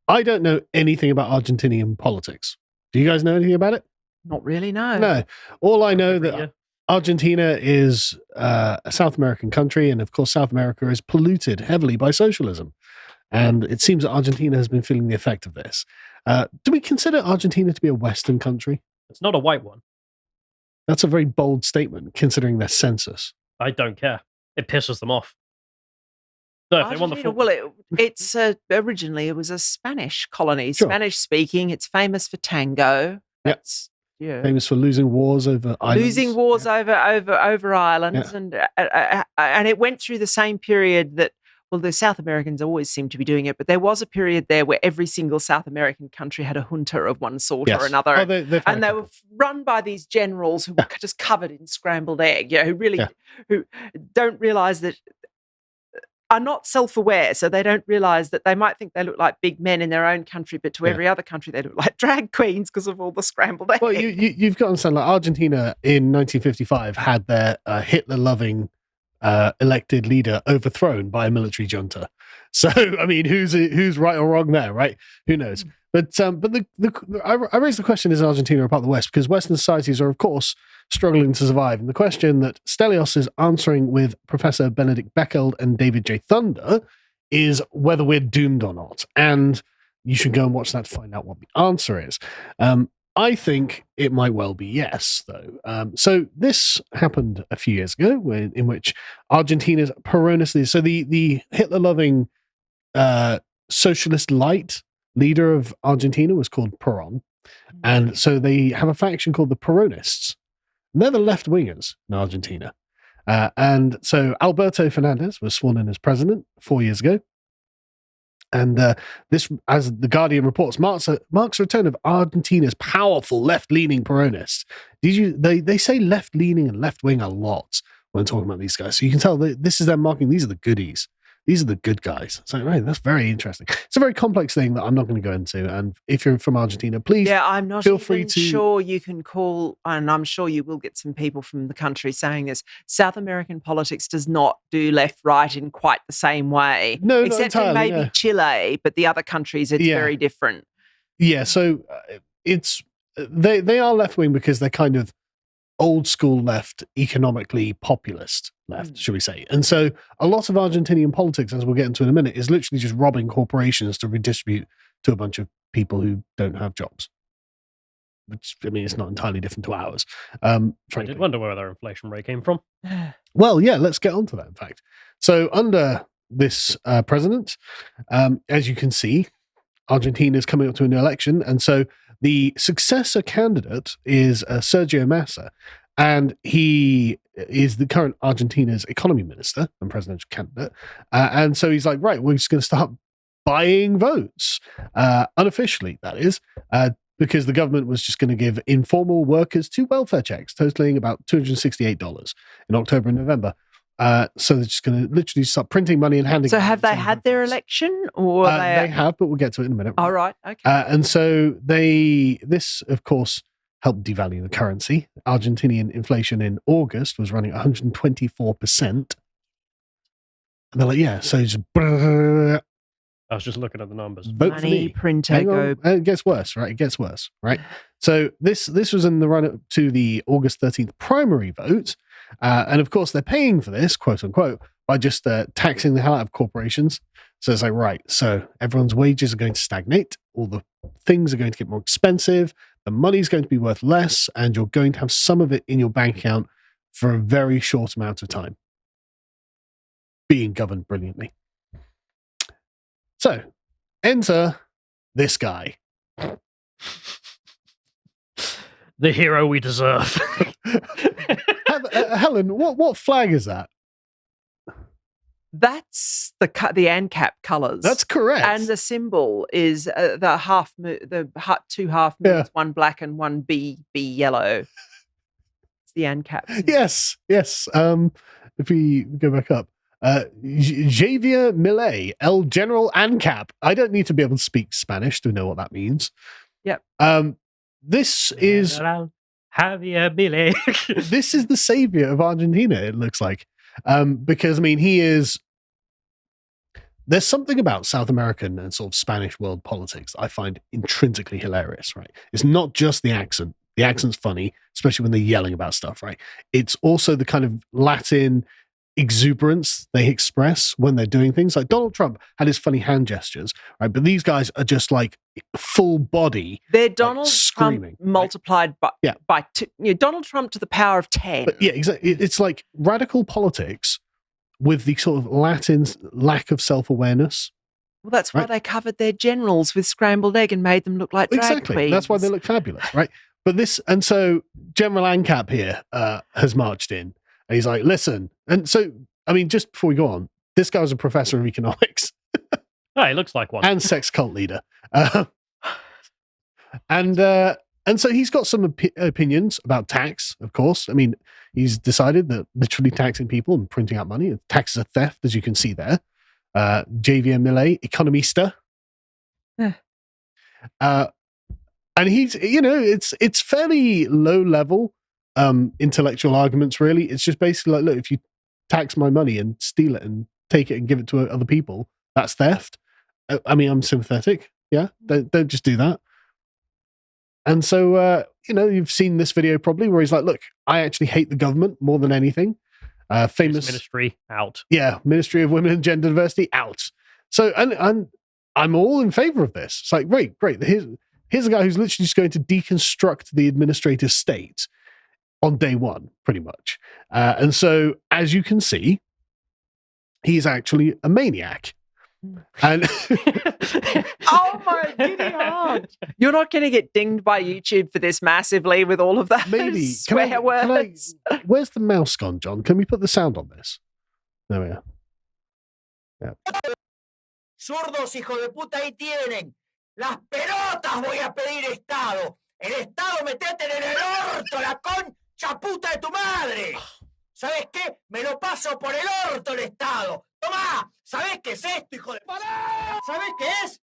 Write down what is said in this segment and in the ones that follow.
I don't know anything about Argentinian politics. Do you guys know anything about it? Not really, no. No. All I know that Argentina is a South American country, and of course, South America is polluted heavily by socialism. And it seems that Argentina has been feeling the effect of this. Do we consider Argentina to be a Western country? It's not a white one. That's a very bold statement, considering their census. I don't care. It pisses them off. No, if they want the well, it's originally it was a Spanish colony, Sure. Spanish speaking. It's famous for tango. That's famous for losing wars over islands. Losing wars over islands, and it went through the same period that. Well, the South Americans always seem to be doing it, but there was a period there where every single South American country had a junta of one sort or another. Oh, and they were run by these generals who were just covered in scrambled egg, who don't realize that, are not self-aware, so they don't realize that they might think they look like big men in their own country, but to every other country they look like drag queens because of all the scrambled egg. Well, you've got to understand, like Argentina in 1955 had their Hitler-loving elected leader overthrown by a military junta. So, I mean, who's right or wrong there, right? Who knows? But I raised the question: is Argentina a part of the West? Because Western societies are, of course, struggling to survive. And the question that Stelios is answering with Professor Benedict Beckeld and David J. Thunder is whether we're doomed or not. And you should go and watch that to find out what the answer is. I think it might well be yes, though. So this happened a few years ago, in which Argentina's Peronist, so the Hitler-loving socialist light leader of Argentina was called Peron, and so they have a faction called the Peronists. And they're the left-wingers in Argentina. And so Alberto Fernandez was sworn in as president 4 years ago. And this, as The Guardian reports, marks a return of Argentina's powerful left-leaning Peronists. They say left-leaning and left-wing a lot when talking about these guys. So you can tell this is them marking, these are the goodies. These are the good guys. So, right, that's very interesting. It's a very complex thing that I'm not going to go into. And if you're from Argentina, please I'm not feel free to... sure you can call, and I'm sure you will get some people from the country saying this, South American politics does not do left-right in quite the same way. No, except not entirely, in maybe Chile, but the other countries, it's very different. Yeah, so they are left-wing because they're kind of old school left, economically populist left, should we say. And so a lot of Argentinian politics, as we'll get into in a minute, is literally just robbing corporations to redistribute to a bunch of people who don't have jobs. Which, I mean, it's not entirely different to ours. I did wonder where their inflation rate came from. Well, yeah, let's get on to that, in fact. So under this president, as you can see, Argentina is coming up to a new election, and so the successor candidate is Sergio Massa, and he is the current Argentina's economy minister and presidential candidate. And so he's like, right, we're just going to start buying votes, unofficially, that is, because the government was just going to give informal workers 2 welfare checks, totaling about $268 in October and November. So they're just going to literally start printing money and handing. So have they had their election, or they have? But we'll get to it in a minute. All right, okay. And so this, of course, helped devalue the currency. Argentinian inflation in August was running 124%. And they're like, yeah. So just. I was just looking at the numbers. Money printer go. It gets worse, right? It gets worse, right? So this was in the run-up to the August 13th primary vote. And of course, they're paying for this, quote unquote, by just taxing the hell out of corporations. So it's like, right, so everyone's wages are going to stagnate. All the things are going to get more expensive. The money's going to be worth less. And you're going to have some of it in your bank account for a very short amount of time. Being governed brilliantly. So, enter this guy. The hero we deserve. Helen, what flag is that? That's the ANCAP colours. That's correct. And the symbol is the 2 half moons, one black and one B yellow. It's the ANCAP symbol. Yes. If we go back up. Javier Milei, El General ANCAP. I don't need to be able to speak Spanish to know what that means. Yep. This is Javier Milei. This is the savior of Argentina, it looks like. Because, I mean, he is there's something about South American and sort of Spanish world politics I find intrinsically hilarious, right? It's not just the accent. The accent's funny, especially when they're yelling about stuff, right? It's also the kind of Latin exuberance they express when they're doing things. Like Donald Trump had his funny hand gestures, right? But these guys are just like full body. They're Donald screaming, Trump multiplied by two, Donald Trump to the power of 10. But yeah, exactly. It's like radical politics with the sort of Latin lack of self-awareness. Well, that's why they covered their generals with scrambled egg and made them look like drag queens. That's why they look fabulous, right? But so General ANCAP here has marched in, and he's like, listen. And so, I mean, just before we go on, this guy was a professor of economics. Oh, he looks like one. And sex cult leader. And so he's got some opinions about tax, of course. I mean, he's decided that literally taxing people and printing out money, taxes are theft, as you can see there. Javier Milei, economista. And he's, it's fairly low level intellectual arguments, really. It's just basically like, look, if you tax my money and steal it and take it and give it to other people, that's theft. I mean, I'm sympathetic. Yeah, don't just do that. And so, you've seen this video probably where he's like, look, I actually hate the government more than anything. Famous ministry out. Yeah, Ministry of Women and Gender Diversity out. So, and I'm all in favor of this. It's like, great. Here's a guy who's literally just going to deconstruct the administrative state on day one, pretty much. And so, as you can see, he's actually a maniac. And oh my God! You're not going to get dinged by YouTube for this massively with all of that swear words. Where's the mouse gone, John? Can we put the sound on this? There we are. Yeah. Zurdos, hijo de puta, ahí tienen. Las pelotas voy a pedir Estado. El Estado metete en el orto, la concha puta de tu madre. ¿Sabes qué? Me lo paso por el orto el Estado. Tomá, ¿sabés qué es esto, hijo de... ¿Sabés qué es?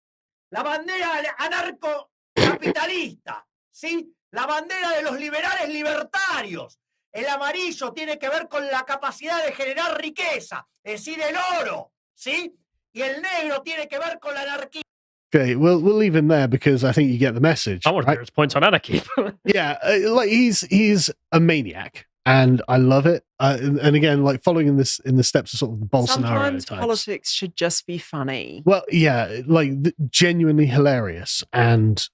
La bandera anarcocapitalista, ¿sí? La bandera de los liberales libertarios. El amarillo tiene que ver con la capacidad de generar riqueza, es decir, el oro, ¿sí? Y el negro tiene que ver con la anarquía. Okay, we'll leave him there because I think you get the message. I want to hear his points on anarchy. Yeah, like he's a maniac. And I love it. And again, like following in the steps of sort of the Bolsonaro Sometimes types. Politics should just be funny. Well, yeah, like genuinely hilarious and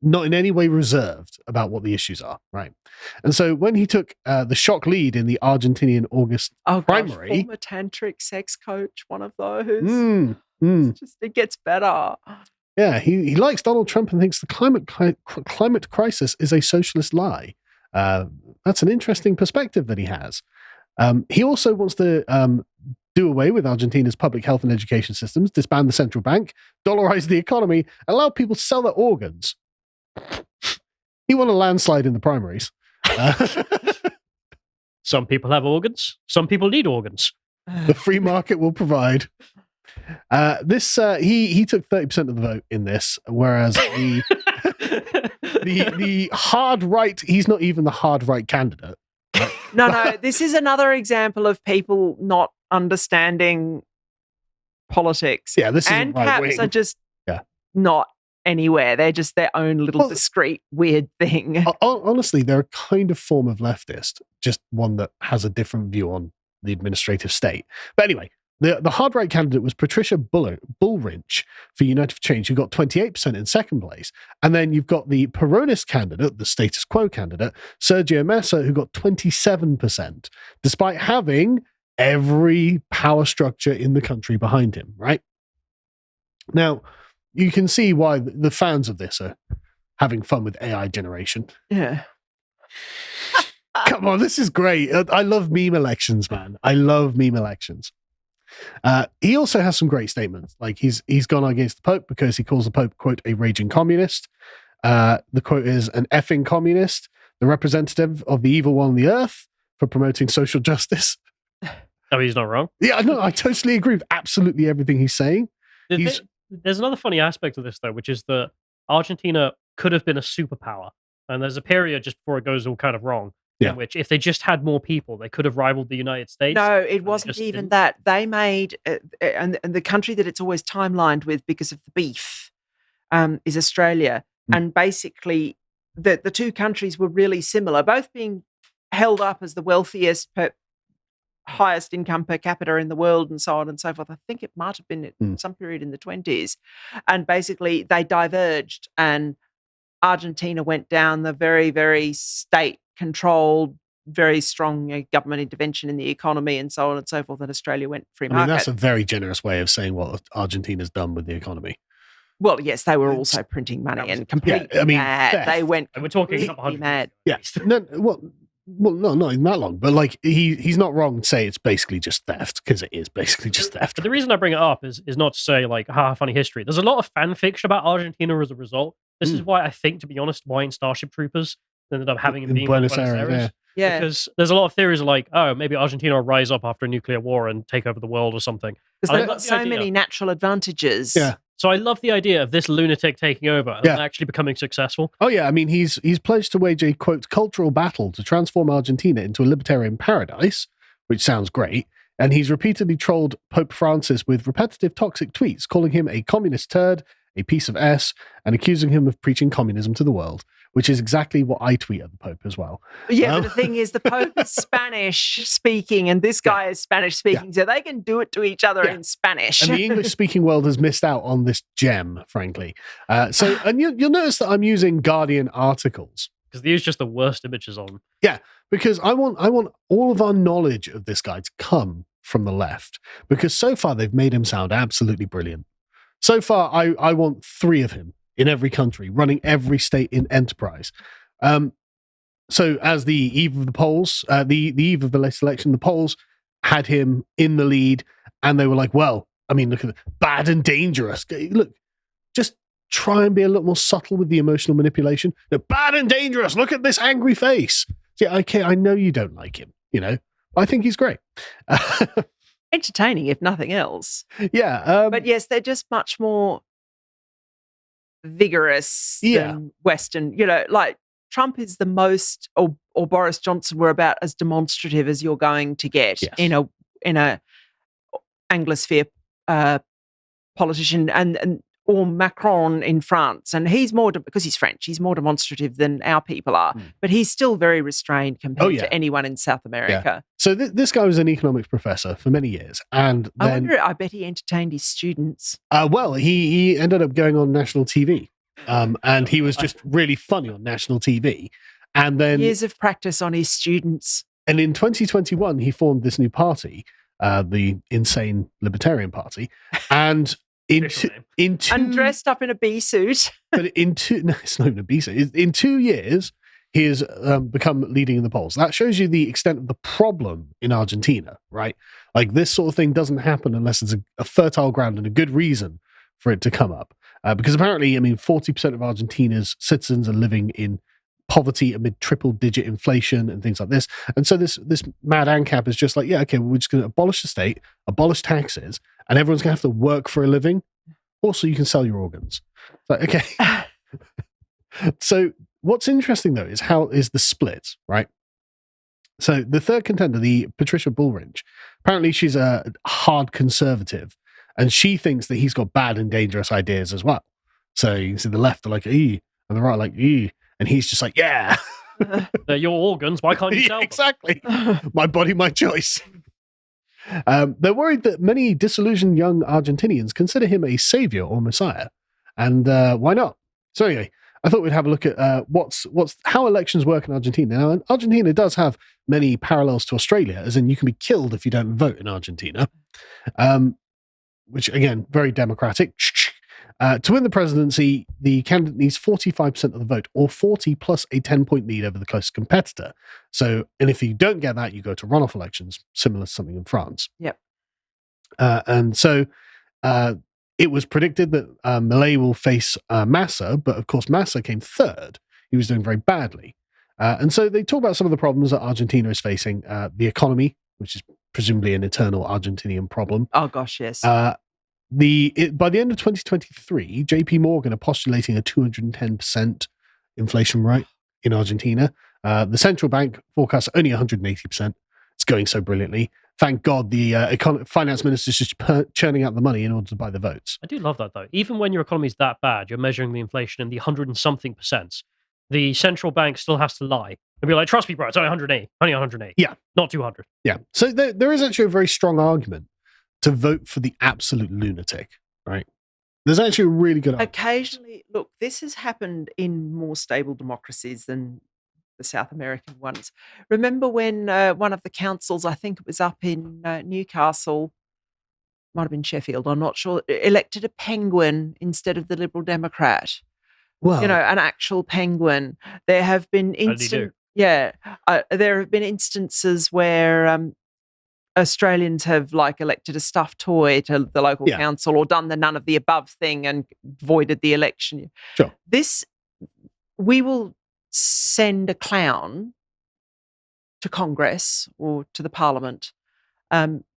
not in any way reserved about what the issues are, right? And so when he took the shock lead in the Argentinian August primary, former tantric sex coach, one of those. It gets better. Yeah, he likes Donald Trump and thinks the climate crisis is a socialist lie. That's an interesting perspective that he has. He also wants to do away with Argentina's public health and education systems, disband the central bank, dollarize the economy, and allow people to sell their organs. He won a landslide in the primaries. Some people have organs. Some people need organs. The free market will provide. He took 30% of the vote in this, whereas the hard right, he's not even the hard right candidate. No, this is another example of people not understanding politics. Yeah, this is and caps are just not anywhere. They're just their own little discreet weird thing. Honestly, they're a kind of form of leftist, just one that has a different view on the administrative state. But anyway, the hard right candidate was Patricia Bullrich for United for Change, who got 28% in second place. And then you've got the Peronist candidate, the status quo candidate, Sergio Massa, who got 27%, despite having every power structure in the country behind him, right? Now, you can see why the fans of this are having fun with AI generation. Yeah. Come on, this is great. I love meme elections, man. I love meme elections. He also has some great statements. Like he's gone against the Pope because he calls the Pope, quote, a raging communist. The quote is an effing communist, the representative of the evil one on the earth for promoting social justice. Oh, he's not wrong. Yeah, no, I totally agree with absolutely everything he's saying. There's another funny aspect of this, though, which is that Argentina could have been a superpower. And there's a period just before it goes all kind of wrong Yeah. in which if they just had more people, they could have rivaled the United States. No, it they wasn't just even didn't. that. They made, and the country that it's always timelined with because of the beef is Australia. And basically, the two countries were really similar, both being held up as the wealthiest, highest income per capita in the world, and so on and so forth. I think it might have been at some period in the 20s. And basically, they diverged, and Argentina went down the very, very state-controlled, very strong government intervention in the economy, and so on and so forth. And Australia went free I market. mean, that's a very generous way of saying what Argentina's done with the economy. Well, yes, they were also printing money and completely mad. theft. They went And we're talking a couple completely hundred years mad. ago. Yeah. No, not even that long. But like he's not wrong to say it's basically just theft, because it is basically just theft. But the reason I bring it up is not to say like, funny history. There's a lot of fan fiction about Argentina as a result. This is why I think, to be honest, why in Starship Troopers they ended up having him In being Buenos Aires, Yeah, Because there's a lot of theories like, oh, maybe Argentina will rise up after a nuclear war and take over the world or something. because I they've love got the so idea. many natural advantages. Yeah. So I love the idea of this lunatic taking over and actually becoming successful. Oh yeah, I mean he's pledged to wage a quote cultural battle to transform Argentina into a libertarian paradise, which sounds great. And he's repeatedly trolled Pope Francis with repetitive toxic tweets, calling him a communist turd, a piece of S, and accusing him of preaching communism to the world, which is exactly what I tweet at the Pope as well. Yeah, but the thing is, the Pope is Spanish speaking, and this guy is Spanish speaking, so they can do it to each other in Spanish. And the English-speaking world has missed out on this gem, frankly. And you'll notice that I'm using Guardian articles. Because they use just the worst images on. Yeah, because I want all of our knowledge of this guy to come from the left, because so far they've made him sound absolutely brilliant. So far, I want 3 of him in every country, running every state in enterprise. So as the eve of the polls, the eve of the latest election, the polls had him in the lead, and they were like, well, I mean, look at bad and dangerous. Look, just try and be a little more subtle with the emotional manipulation. No, bad and dangerous. Look at this angry face. Yeah, okay, I know you don't like him, I think he's great. Entertaining, if nothing else. Yeah. But yes, they're just much more vigorous than Western. Like Trump is the most, or Boris Johnson were about as demonstrative as you're going to get in a Anglosphere politician, and or Macron in France, and he's more because he's French. He's more demonstrative than our people are, but he's still very restrained compared to anyone in South America. Yeah. So this guy was an economics professor for many years, and then I bet he entertained his students. Well, he ended up going on national TV, and he was just really funny on national TV. And then Years of practice on his students. And in 2021, he formed this new party, the Insane Libertarian Party, and and dressed up in a bee suit. But no, it's not even a bee suit. In 2 years, he has become leading in the polls. That shows you the extent of the problem in Argentina, right? Like this sort of thing doesn't happen unless it's a fertile ground and a good reason for it to come up. Because apparently, 40% of Argentina's citizens are living in poverty amid triple-digit inflation and things like this. And so this mad ANCAP is just like, yeah, okay, well, we're just going to abolish the state, abolish taxes, and everyone's going to have to work for a living. Also, you can sell your organs. Like, okay. So what's interesting, though, is the split, right? So the third contender, the Patricia Bullrich, apparently she's a hard conservative, and she thinks that he's got bad and dangerous ideas as well. So you can see the left are like, ee, and the right are like, ee. And he's just like, yeah. They're your organs. Why can't you sell them? Exactly. My body, my choice. They're worried that many disillusioned young Argentinians consider him a savior or messiah. And why not? So anyway, I thought we'd have a look at how elections work in Argentina. Now, Argentina does have many parallels to Australia, as in you can be killed if you don't vote in Argentina, which, again, very democratic. To win the presidency, the candidate needs 45% of the vote, or 40 plus a 10-point lead over the closest competitor. So, and if you don't get that, you go to runoff elections, similar to something in France. Yep. And so it was predicted that Milei will face Massa, but of course Massa came third. He was doing very badly. And so they talk about some of the problems that Argentina is facing. The economy, which is presumably an eternal Argentinian problem. Oh, gosh, yes. By the end of 2023, JP Morgan are postulating a 210% inflation rate in Argentina. The central bank forecasts only 180%. It's going so brilliantly. Thank God the finance minister's just churning out the money in order to buy the votes. I do love that, though. Even when your economy's that bad, you're measuring the inflation in the 100 and something percent. The central bank still has to lie and be like, trust me, bro, it's only 108. Only 108. Yeah. Not 200. Yeah. So there is actually a very strong argument to vote for the absolute lunatic, right? There's actually a really good argument. Occasionally, look, this has happened in more stable democracies than the South American ones. Remember when one of the councils, I think it was up in Newcastle, might have been Sheffield, I'm not sure, elected a penguin instead of the Liberal Democrat. Well, An actual penguin. There have been there have been instances where Australians have elected a stuffed toy to the local council or done the none of the above thing and voided the election. Sure. We will send a clown to Congress or to the Parliament.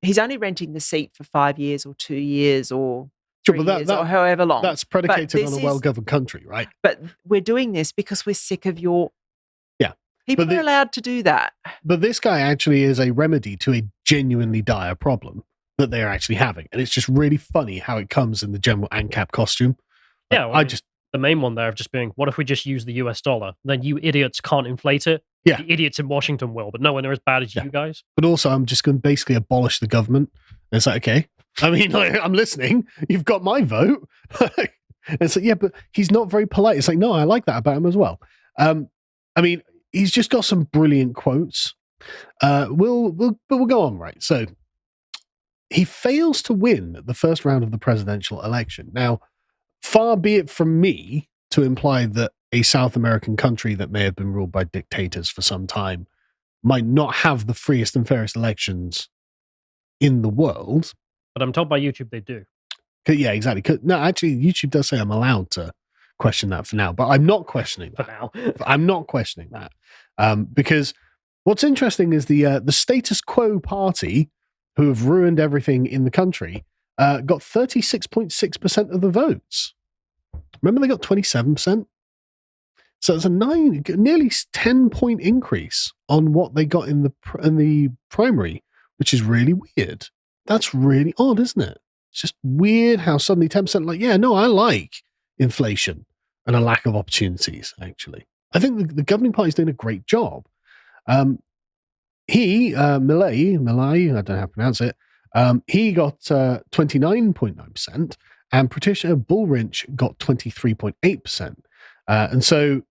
He's only renting the seat for 5 years or 2 years or 3 years or however long. That's predicated on a well-governed country, right? But we're doing this because we're sick of your... Yeah. People are allowed to do that. But this guy actually is a remedy to a genuinely dire problem that they are actually having. And it's just really funny how it comes in the general ANCAP costume. Yeah, well, the main one there of just being, what if we just use the US dollar? Then you idiots can't inflate it. Yeah. The idiots in Washington will, but no one are as bad as you guys. But also, I'm just going to basically abolish the government. And it's like, okay. I mean, I'm listening. You've got my vote. It's like, yeah, but he's not very polite. It's like, no, I like that about him as well. I mean, he's just got some brilliant quotes. We'll go on, right? So he fails to win the first round of the presidential election. Now, far be it from me to imply that a South American country that may have been ruled by dictators for some time might not have the freest and fairest elections in the world. But I'm told by YouTube they do. Yeah, exactly. No, actually, YouTube does say I'm allowed to question that for now, but I'm not questioning that. For now. I'm not questioning that. Because what's interesting is the status quo party, who have ruined everything in the country, got 36.6% of the votes. Remember, they got 27%? So it's a nearly 10-point increase on what they got in the primary, which is really weird. That's really odd, isn't it? It's just weird how suddenly 10% I like inflation and a lack of opportunities, actually. I think the governing party is doing a great job. Milei, I don't know how to pronounce it, he got 29.9%, and Patricia Bullrich got 23.8%. And so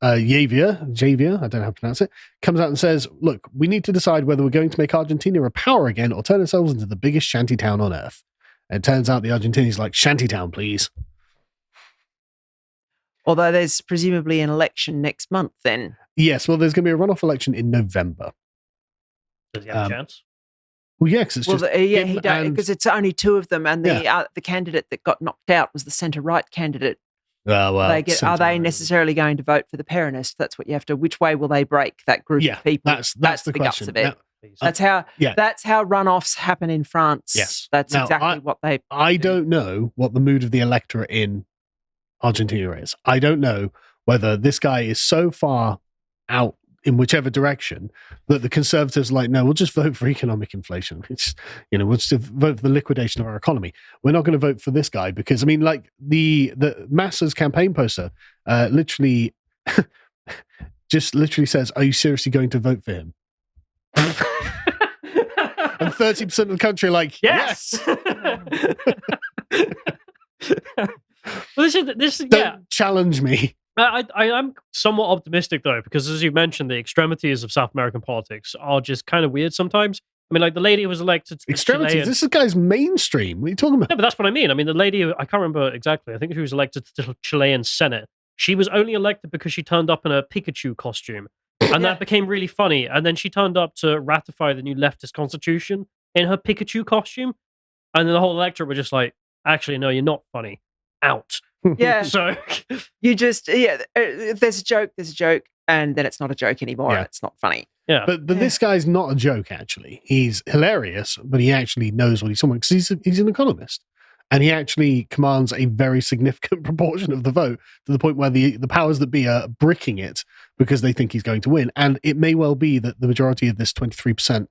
Javier, I don't know how to pronounce it, comes out and says, look, we need to decide whether we're going to make Argentina a power again or turn ourselves into the biggest shantytown on earth. And it turns out the Argentinians like, shantytown, please. Although there's presumably an election next month then. Yes, well, there's going to be a runoff election in November. Does he have a chance? Well, yeah, because it's because it's only two of them, and the candidate that got knocked out was the centre-right candidate. Are they necessarily going to vote for the Peronist? That's what you have to. Which way will they break that group of people? That's the guts question. of it. That's how runoffs happen in France. Yes, that's exactly what they. I don't know what the mood of the electorate in Argentina is. I don't know whether this guy is so far out in whichever direction that the Conservatives are like, no, we'll just vote for economic inflation. It's, we'll just vote for the liquidation of our economy. We're not going to vote for this guy because, I mean, like the Massa's campaign poster literally says, are you seriously going to vote for him? And 30% of the country are like, yes. Well, Don't challenge me. I am somewhat optimistic, though, because as you mentioned, the extremities of South American politics are just kind of weird sometimes. I mean, like the lady who was elected to the extremities. Chilean... This guy's mainstream. What are you talking about? No, but that's what I mean. I mean, the lady, I can't remember exactly. I think she was elected to the Chilean Senate. She was only elected because she turned up in a Pikachu costume. And that became really funny. And then she turned up to ratify the new leftist constitution in her Pikachu costume. And then the whole electorate were just like, actually, no, you're not funny. Out. Yeah. So you just, there's a joke, and then it's not a joke anymore. And it's not funny. Yeah. But this guy's not a joke, actually. He's hilarious, but he actually knows what he's talking about because he's an economist. And he actually commands a very significant proportion of the vote, to the point where the powers that be are bricking it because they think he's going to win. And it may well be that the majority of this 23%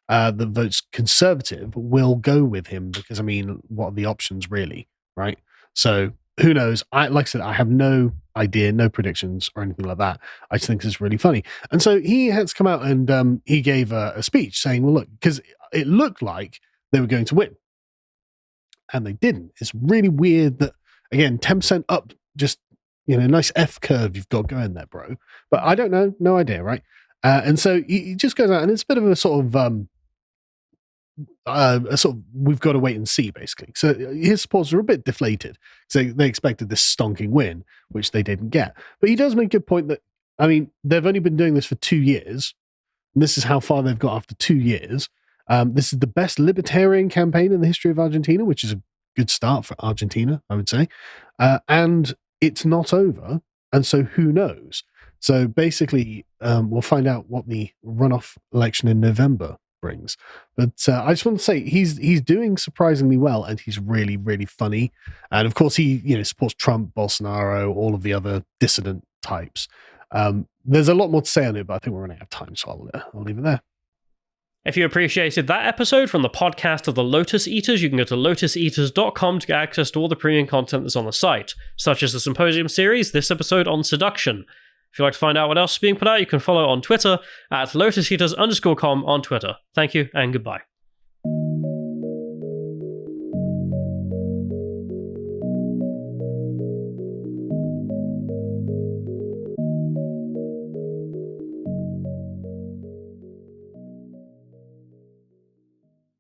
that votes Conservative will go with him, because, I mean, what are the options really, right? So who knows? Like I said, I have no idea, no predictions or anything like that. I just think this is really funny. And so he has come out and he gave a speech saying, well, look, because it looked like they were going to win, and they didn't. It's really weird that, again, 10% up, just, nice F curve you've got going there, bro. But I don't know, no idea, right? And so he just goes out, and it's a bit of a sort of we've got to wait and see, basically. So his supporters are a bit deflated. So they expected this stonking win, which they didn't get. But he does make a good point that, I mean, they've only been doing this for 2 years, and this is how far they've got after 2 years. This is the best libertarian campaign in the history of Argentina, which is a good start for Argentina, I would say. And it's not over, and so who knows? So basically, we'll find out what the runoff election in November brings. But I just want to say he's doing surprisingly well, and he's really, really funny. And of course, he supports Trump, Bolsonaro, all of the other dissident types. There's a lot more to say on it, but I think we're running out of time, so I'll leave it there. If you appreciated that episode from the podcast of the Lotus Eaters, you can go to lotuseaters.com to get access to all the premium content that's on the site, such as the Symposium series, this episode on seduction. If you'd like to find out what else is being put out, you can follow on Twitter at lotuseaters_com on Twitter. Thank you and goodbye.